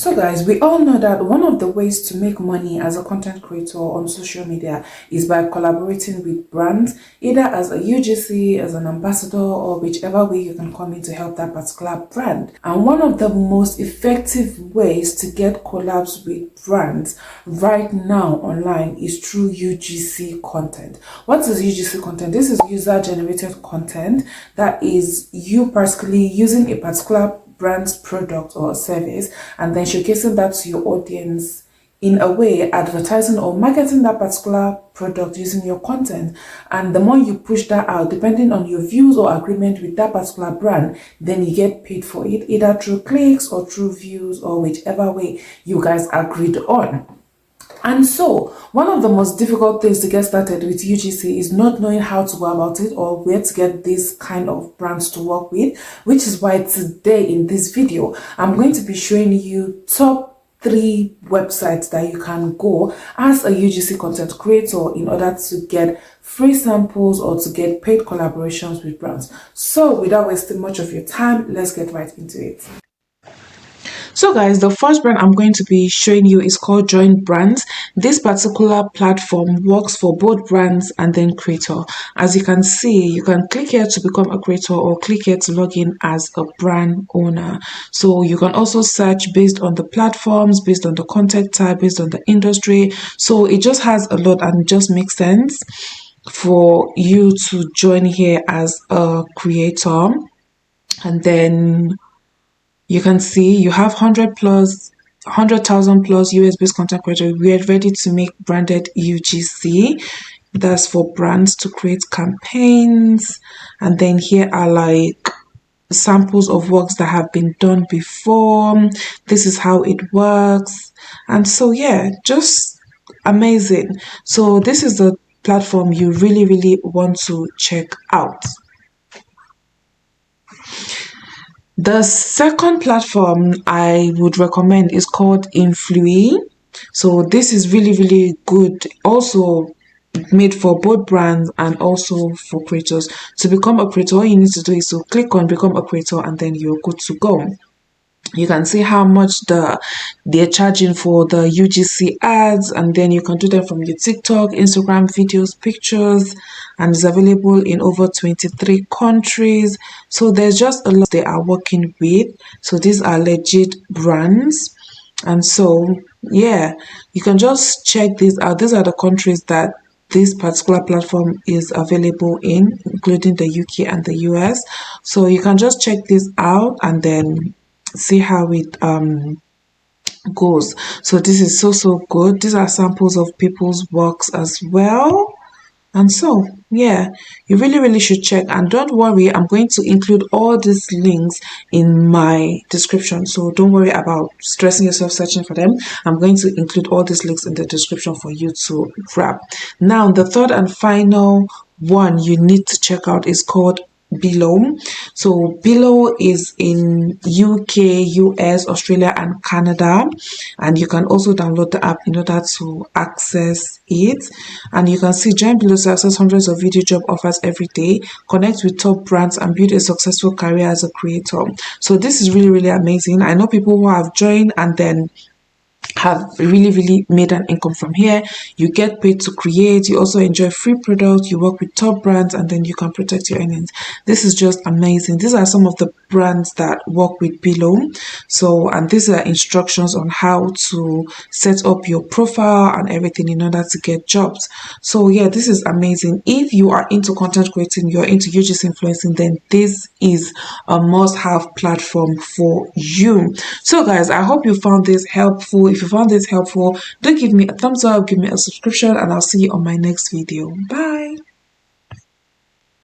So guys, we all know that one of the ways to make money as a content creator on social media is by collaborating with brands, either as a UGC, as an ambassador, or whichever way you can come in to help that particular brand. And one of the most effective ways to get collabs with brands right now online is through UGC content. What is UGC content? This is user generated content that is you personally using a particular brand's product or service and then showcasing that to your audience, in a way advertising or marketing that particular product using your content. And the more you push that out, depending on your views or agreement with that particular brand, then you get paid for it, either through clicks or through views or whichever way you guys agreed on. And so, one of the most difficult things to get started with UGC is not knowing how to go about it or where to get this kind of brands to work with, which is why today in this video, I'm going to be showing you top 3 websites that you can go as a UGC content creator in order to get free samples or to get paid collaborations with brands. So, without wasting much of your time, let's get right into it. So guys, the first brand I'm going to be showing you is called Join Brands. This particular platform works for both brands and then creator. As you can see, you can click here to become a creator or click here to log in as a brand owner. So you can also search based on the platforms, based on the content type, based on the industry. So it just has a lot and it just makes sense for you to join here as a creator. And then you can see you have 100,000 plus US-based content creators. We are ready to make branded UGC. That's for brands to create campaigns. And then here are like samples of works that have been done before. This is how it works. And so, yeah, just amazing. So this is the platform you really want to check out. The second platform I would recommend is called Influi. So this is really good. Also made for both brands and also for creators. To become a creator, all you need to do is to click on become a creator and then you're good to go. You can see how much they're charging for the UGC ads, and then you can do them from your TikTok, Instagram videos, pictures, and it's available in over 23 countries. So there's just a lot they are working with. So these are legit brands. And so, yeah, you can just check these out. These are the countries that this particular platform is available in, including the UK and the US. So you can just check this out and then see how it goes. So this is so good. These are samples of people's works as well. And so, yeah, you really should check. And don't worry, I'm going to include all these links in my description. So don't worry about stressing yourself searching for them. I'm going to include all these links in the description for you to grab. Now, the third and final one you need to check out is called Below. So Below is in UK, US, Australia, and Canada, and you can also download the app in order to access it. And you can see join Below to access hundreds of video job offers every day, connect with top brands, and build a successful career as a creator. So this is really amazing. I know people who have joined and then have really made an income from here. You get paid to create, you also enjoy free products, you work with top brands, and then you can protect your earnings. This is just amazing. These are some of the brands that work with Below. So, and these are instructions on how to set up your profile and everything in order to get jobs. So yeah, this is amazing. If you are into content creating, you're into UGC influencing, then this is a must-have platform for you. So guys, I hope you found this helpful. If you found this helpful, do give me a thumbs up, give me a subscription, and I'll see you on my next video. Bye.